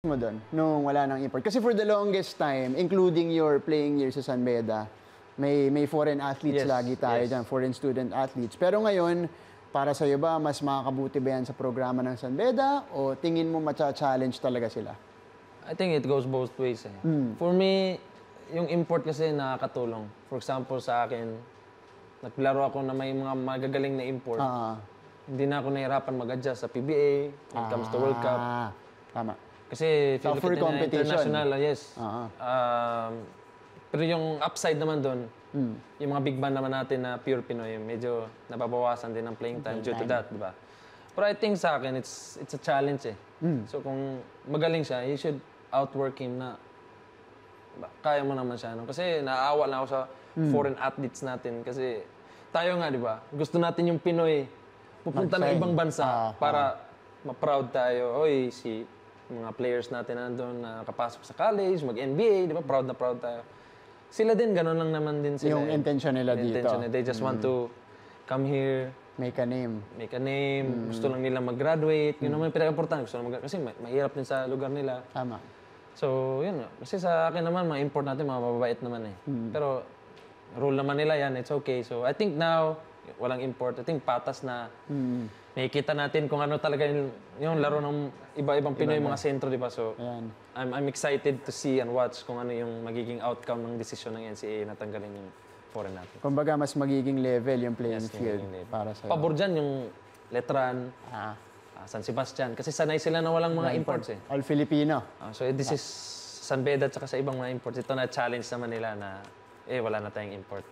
mo doon nung wala nang import? Kasi for the longest time, including your playing years sa San Beda, may foreign athletes lagi tayo dyan, foreign student athletes. Pero ngayon, para sa'yo ba, mas makakabuti ba yan sa programa ng San Beda o tingin mo matcha-challenge talaga sila? I think it goes both ways. For me, yung import kasi nakakatulong. For example, sa akin, naglaro ako na may mga magagaling na import. Hindi na ako nahirapan mag-adjust sa PBA, when it comes to World Cup. Tama. Kasi tougher competition. International, yes. Pero yung upside naman doon, yung mga big band naman natin na pure Pinoy, medyo nababawasan din ang playing time due to that, di ba? But I think sa akin, it's a challenge . So kung magaling siya, you should outwork him na kaya mo naman siya. No? Kasi naaawa na ako sa foreign athletes natin. Kasi tayo nga, di ba? Gusto natin yung Pinoy pupunta ng ibang bansa para ma-proud tayo. Oy, mga players natin nandun na nakapasok sa college, mag-NBA, di ba? Proud na proud tayo. Sila din, gano'n lang naman din sila. Yung intention nila dito. They just want to come here. Make a name. Gusto lang nila mag-graduate. Yun naman yung pinaka-importante. Gusto lang kasi mahirap din sa lugar nila. Tama. So, yun. Kasi sa akin naman, mga import natin, mga mababait naman . Pero, rule naman nila yan. It's okay. So, I think now, walang import. I think patas na nakikita natin kung ano talaga yung laro ng iba-ibang Pinoy mga sentro, di ba? So, I'm excited to see and watch kung ano yung magiging outcome ng desisyon ng NCAA na tanggalin yung foreign natin. Kumbaga, mas magiging level yung playing field para sa'yo. Pabor dyan yung Letran, San Sebastian. Kasi sanay sila na walang mga imports . All Filipino. So, this is San Beda at sa ibang mga imports. Ito na challenge naman nila na wala na tayong import.